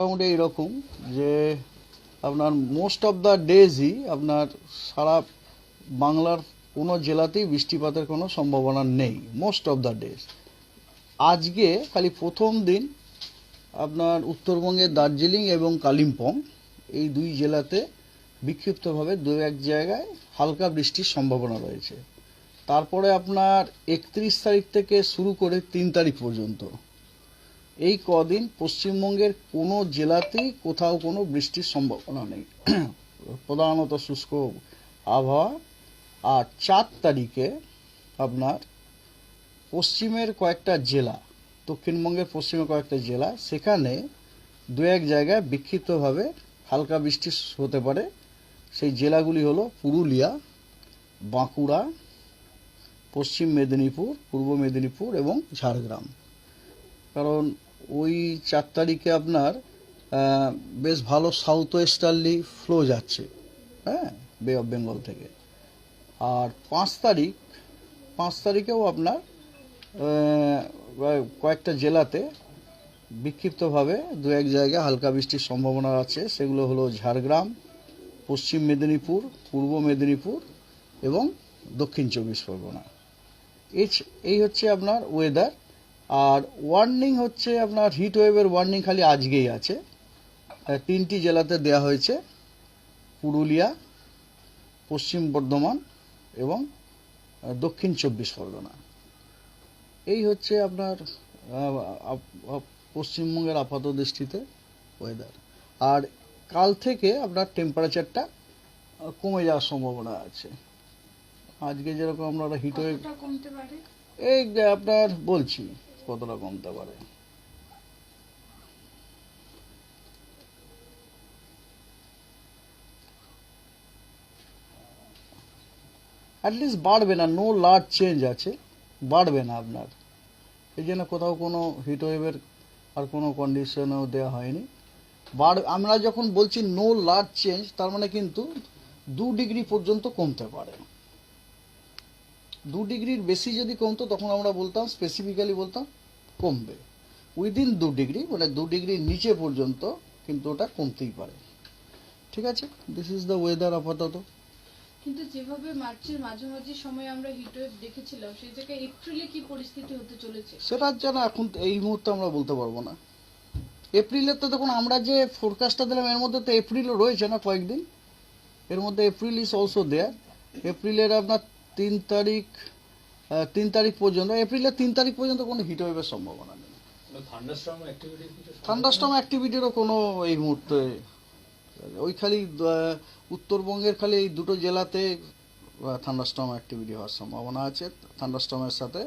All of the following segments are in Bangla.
মোটামুটি এইরকম যে আপনার মোস্ট অফ দ্য ডেজই আপনার সারা বাংলার কোনো জেলাতেই বৃষ্টিপাতের কোনো সম্ভাবনা নেই মোস্ট অফ দ্য ডেজ। আজকে খালি প্রথম দিন আপনার উত্তরবঙ্গের দার্জিলিং এবং কালিম্পং এই দুই জেলাতে বিক্ষিপ্তভাবে দু এক জায়গায় হালকা বৃষ্টির সম্ভাবনা রয়েছে। তারপরে আপনার 31 তারিখ থেকে শুরু করে 3 তারিখ পর্যন্ত এই কদিন পশ্চিমবঙ্গের কোনো জেলাতেই কোথাও কোনো বৃষ্টির সম্ভাবনা নেই, প্রধানত শুষ্ক আবহাওয়া। আর 4 তারিখে আপনার পশ্চিমের কয়েকটা জেলা, দক্ষিণবঙ্গের পশ্চিমে কয়েকটা জেলা, সেখানে দু এক জায়গায় বিক্ষিপ্তভাবে হালকা বৃষ্টি হতে পারে। সেই জেলাগুলি হলো পুরুলিয়া, বাঁকুড়া, পশ্চিম মেদিনীপুর, পূর্ব মেদিনীপুর এবং ঝাড়গ্রাম। কারণ ওই 4 তারিখে আপনার বেশ ভালো সাউথ ওয়েস্টার্লি ফ্লো যাচ্ছে, হ্যাঁ, বে অফ বেঙ্গল থেকে। আর 5 তারিখেও আপনার কয়েকটা জেলাতে বিক্ষিপ্তভাবে দু এক জায়গায় হালকা বৃষ্টির সম্ভাবনা আছে। সেগুলো হলো ঝাড়গ্রাম, পশ্চিম মেদিনীপুর, পূর্ব মেদিনীপুর এবং দক্ষিণ 24 পরগনা। এই হচ্ছে আপনার ওয়েদার। আর ওয়ার্নিং হচ্ছে আপনার হিট ওয়েভের ওয়ার্নিং খালি আজকেই আছে। 3টি জেলাতে দেয়া হয়েছে, পুরুলিয়া, পশ্চিম বর্ধমান এবং দক্ষিণ 24 পরগনা। এই হচ্ছে আপনার পশ্চিমবঙ্গের আপাত দৃষ্টিতে ওয়েদার। আর কাল থেকে আপনার টেম্পারেচারটা কমে যাওয়ার সম্ভাবনা আছে। আজকে যেরকম আপনারা হিট ওয়েভ এই আপনার বলছি কতটা কমতে পারে। অ্যাটলিস্ট বাড়বে না, নো লার্জ চেঞ্জ আছে, বাড়বে না আপনার। এই জন্য কোথাও কোনো হিট ওয়েভের আর কোনো কন্ডিশনও দেওয়া হয়নি। আমরা যখন বলছি নো লার্জ চেঞ্জ, তার মানে কিন্তু 2 ডিগ্রি পর্যন্ত কমতে পারে। 2 ডিগ্রির বেশি যদি কমতো তখন আমরা বলতাম, স্পেসিফিক্যালি বলতাম কমবে। উইদিন 2 ডিগ্রি, মানে 2 ডিগ্রির নিচে পর্যন্ত কিন্তু ওটা কমতেই পারে। ঠিক আছে, দিস ইজ দ্য ওয়েদার আপাতত। কিন্তু যেভাবে মার্চের মাঝামাঝি সময় আমরা হিটওয়েভ দেখেছিলাম, সেই জায়গায় এপ্রিলে কি পরিস্থিতি হতে চলেছে সেটা যেন এখন এই মুহূর্তে আমরা বলতে পারবো না। এপ্রিলের তো দেখুন আমরা যে ফোরকাস্টটা দিলাম এর মধ্যে তো এপ্রিলও রয়েছে না কয়েকদিন, এর মধ্যে এপ্রিল ইজ অলসো দেয়ার। এপ্রিলের আপনার 3 তারিখ পর্যন্ত, এপ্রিলের 3 তারিখ পর্যন্ত কোনো হিট ওয়েভের সম্ভাবনা নেই। থান্ডারস্টর্ম অ্যাক্টিভিটিরও কোনো এই মুহূর্তে, ওই খালি উত্তরবঙ্গের খালি এই দুটো জেলাতে থান্ডারস্টর্ম অ্যাক্টিভিটি হওয়ার সম্ভাবনা আছে। থান্ডারস্টর্মের সাথে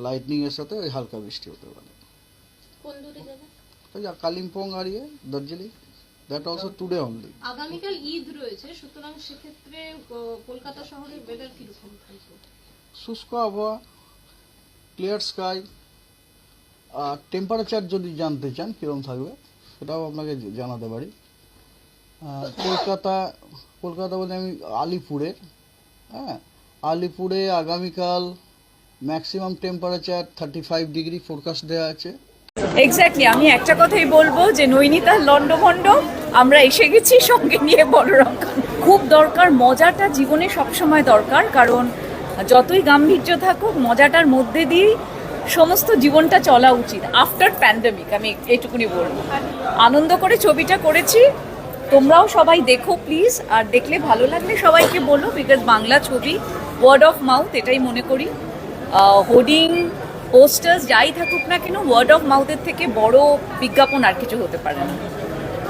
লাইটনিং এর সাথে ওই হালকা বৃষ্টি হতে পারে। কোন দুটো জেলা? কালিম্পং আর Darjeeling, that also today only. আগামীকাল ঈদ রয়েছে, সুতরাং সেক্ষেত্রে কলকাতা শহরের ওয়েদার কিরকম থাকবে? শুষ্ক আবহাওয়া, ক্লিয়ার স্কাই। আর টেম্পারেচার যদি জানতে চান কীরকম থাকবে সেটাও আপনাকে জানাতে পারি। কলকাতা বলে আমি আলিপুরের, হ্যাঁ, আলিপুরে আগামীকাল ম্যাক্সিমাম টেম্পারেচার 35 ডিগ্রি ফোরকাস্ট দেওয়া আছে। এক্স্যাক্টলি, আমি একটা কথাই বলবো যে নৈনিতাল লন্ডভন্ড আমরা এসে গেছি সঙ্গে নিয়ে বড় রকম। খুব দরকার, মজাটা জীবনে সবসময় দরকার, কারণ যতই গাম্ভীর্য থাকুক মজাটার মধ্যে দিয়েই সমস্ত জীবনটা চলা উচিত আফটার প্যান্ডেমিক। আমি এইটুকুনি বলবো, আনন্দ করে ছবিটা করেছি, তোমরাও সবাই দেখো প্লিজ। আর দেখলে ভালো লাগলে সবাইকে বলো, বিকজ বাংলা ছবি, ওয়ার্ড অফ মাউথ, এটাই মনে করি। হোর্ডিং, পোস্টার্স যাই থাকুক না কেন, ওয়ার্ড অফ মাউথের থেকে বড় বিজ্ঞাপন আর কিছু হতে পারে না।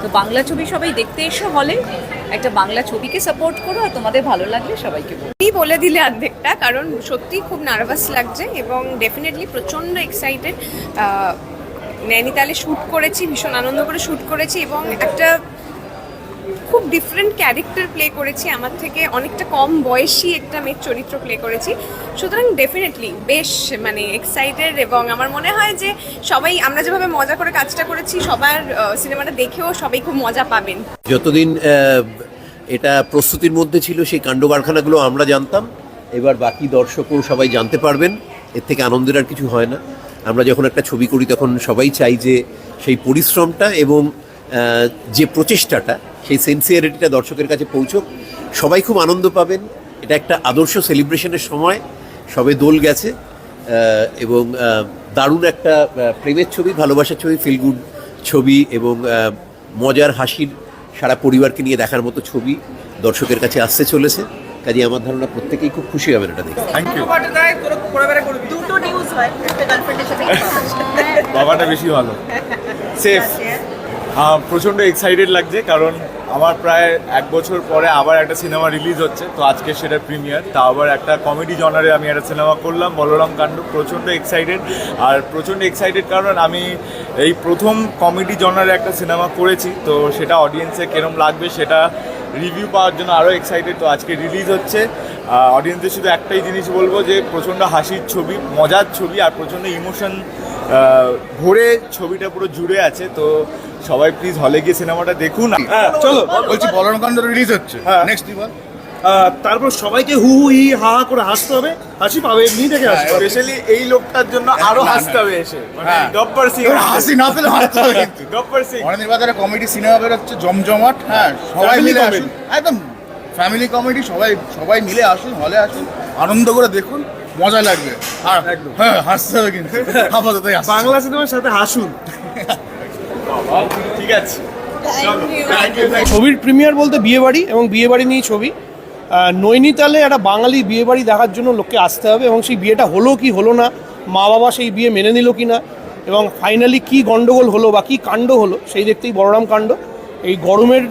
তো বাংলা ছবি সবাই দেখতে এসো হলে, একটা বাংলা ছবিকে সাপোর্ট করো, আর তোমাদের ভালো লাগলে সবাইকে বলে দিলে অর্ধেকটা, কারণ সত্যি খুব নার্ভাস লাগছে এবং ডেফিনেটলি প্রচণ্ড এক্সাইটেড। নৈনিতালে শ্যুট করেছি, ভীষণ আনন্দ করে শ্যুট করেছি এবং একটা খুব ডিফারেন্ট ক্যারেক্টার প্লে করেছি, আমার থেকে অনেকটা কম বয়সী একটা মেয়ের চরিত্র প্লে করেছি। সুতরাং ডেফিনেটলি বেশ এক্সাইটেড এবং আমার মনে হয় যে সবাই আমরা যেভাবে মজা করে কাজটা করেছি, সবার সিনেমাটা দেখেও সবাই খুব মজা পাবেন। যতদিন এটা প্রস্তুতির মধ্যে ছিল সেই কাণ্ড কারখানাগুলো আমরা জানতাম, এবার বাকি দর্শকও সবাই জানতে পারবেন। এর থেকে আনন্দের আর কিছু হয় না। আমরা যখন একটা ছবি করি তখন সবাই চাই যে সেই পরিশ্রমটা এবং যে প্রচেষ্টাটা, সেই সেন্সিয়ারিটিটা দর্শকের কাছে পৌঁছক। সবাই খুব আনন্দ পাবেন। এটা একটা আদর্শ সেলিব্রেশনের সময়, সবে দোল গেছে এবং দারুণ একটা প্রেমের ছবি, ভালোবাসার ছবি, ফিল গুড ছবি এবং মজার হাসির সারা পরিবারকে নিয়ে দেখার মতো ছবি দর্শকের কাছে আসতে চলেছে। কাজে আমার ধারণা প্রত্যেকেই খুব খুশি হবেন এটা দেখে। Thank you. দুটো নিউজ হয়, একটা গার্লফ্রেন্ডের সাথে বাবাটা বেশি ভালো, সেফ। প্রচণ্ড এক্সাইটেড লাগছে, কারণ আমার প্রায় 1 বছর পরে আবার একটা সিনেমা রিলিজ হচ্ছে, তো আজকে সেটা প্রিমিয়ার। তা আবার একটা কমেডি জনারে আমি একটা সিনেমা করলাম, বলরাম কাণ্ড। প্রচণ্ড এক্সাইটেড, আর প্রচণ্ড এক্সাইটেড কারণ আমি এই প্রথম কমেডি জনারে একটা সিনেমা করেছি, তো সেটা অডিয়েন্সে কিরম লাগবে সেটা রিভিউ পাওয়ার জন্য আরও এক্সাইটেড। তো আজকে রিলিজ হচ্ছে। অডিয়েন্সদের শুধু একটাই জিনিস বলবো যে প্রচণ্ড হাসির ছবি, মজার ছবি, আর প্রচণ্ড ইমোশন ভরে ছবিটা পুরো জুড়ে আছে। তো সবাই প্লিজ হলে গিয়ে সিনেমাটা দেখুন। চলো বলছি বলরাম কাণ্ড রিলিজ হচ্ছে, নেক্সট বল। তারপর সবাইকে হু হু হি হা হা করে হাসতে হবে, হাসি পাবে এমনি থেকে হাসি পাবে। স্পেশালি এই লোকটার জন্য আরো হাসতে হবে এসে, মানে গব্বর সিং। হাসি না পেলে হাসতে হবে কিন্তু। গব্বর সিং অনেক বাজারে কমেডি সিনেমা বেরোচ্ছে জমজমাট, হ্যাঁ সবাই Family মিলে comedy। আসুন, একদম ফ্যামিলি কমেডি। সবাই মিলে আসুন, হলে আসুন, আনন্দ করে দেখুন, মজা লাগবে। আর হ্যাঁ হাসতে হবে কিন্তু, আপাতত বাংলা সিনেমার সাথে হাসুন। ঠিক আছে। ছবির প্রিমিয়ার বলতে বিয়েবাড়ি, এবং বিয়েবাড়ি নিয়েই ছবি। নৈনিতালে একটা বাঙালি বিয়েবাড়ি দেখার জন্য লোককে আসতে হবে, এবং সেই বিয়েটা হলো কি হলো না, মা বাবা সেই বিয়ে মেনে নিল কি না, এবং ফাইনালি কি গন্ডগোল হলো বা কি কাণ্ড হলো, সেই দেখতেই বলরাম কাণ্ড। এই গরমের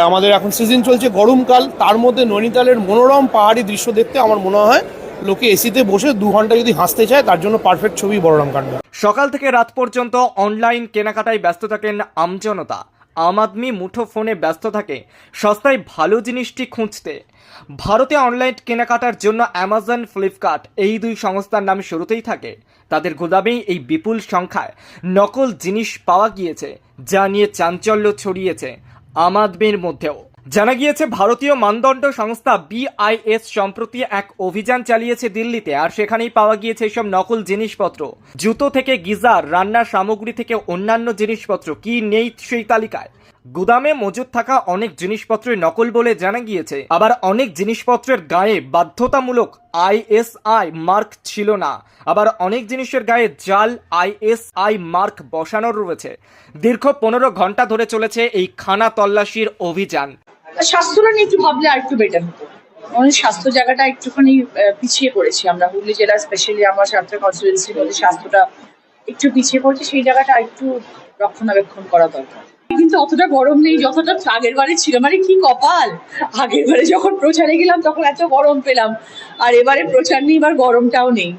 আমাদের এখন সিজন চলছে, গরমকাল, তার মধ্যে নৈনিতালের মনোরম পাহাড়ি দৃশ্য দেখতে আমার মনে হয় লোকে এসিতে বসে 2 ঘন্টা যদি হাসতে চায়, তার জন্য পারফেক্ট ছবি বলরাম কাণ্ড। সকাল থেকে রাত পর্যন্ত অনলাইন কেনাকাটায় ব্যস্ত থাকেন আমজনতা। আম আদমি মুঠো ফোনে ব্যস্ত থাকে সস্তায় ভালো জিনিসটি খুঁজতে। ভারতে অনলাইন কেনাকাটার জন্য অ্যামাজন, ফ্লিপকার্ট এই 2 সংস্থার নাম শুরুতেই থাকে। তাদের গোদামেই এই বিপুল সংখ্যায় নকল জিনিস পাওয়া গিয়েছে, যা নিয়ে চাঞ্চল্য ছড়িয়েছে আম আদমির মধ্যেও। জানা গিয়েছে ভারতীয় মানদণ্ড সংস্থা BIS সম্প্রতি এক অভিযান চালিয়েছে দিল্লিতে, আর সেখানেই পাওয়া গিয়েছে এসব নকল জিনিসপত্র। জুতো থেকে গিজার, রান্নার সামগ্রী থেকে অন্যান্য জিনিসপত্র, কি নেই সেই তালিকায়। গুদামে মজুদ থাকা অনেক জিনিসপত্রই নকল বলে জানা গিয়েছে। আবার অনেক জিনিসপত্রের গায়ে বাধ্যতামূলক ISI মার্ক ছিল না, আবার অনেক জিনিসের গায়ে জাল ISI মার্ক বসানো রয়েছে। দীর্ঘ 15 ঘন্টা ধরে চলেছে এই খানা তল্লাশির অভিযান। স্বাস্থ্যটা নিয়ে একটু ভাবলে আর একটু বেটার হতো। আমাদের স্বাস্থ্য জায়গাটা একটুখানি পিছিয়ে পড়েছি আমরা, হুগলি জেলা স্পেশালি আমার সাতটা কনস্টিটিউয়েন্সির মধ্যে স্বাস্থ্যটা একটু পিছিয়ে পড়ছে, সেই জায়গাটা একটু রক্ষণাবেক্ষণ করা দরকার। কিন্তু অতটা গরম নেই যতটা আগের বারে ছিল, মানে কি কপাল, আগের বারে যখন প্রচারে গেলাম তখন এত গরম পেলাম, আর এবারে প্রচার নেই, এবার গরমটাও নেই।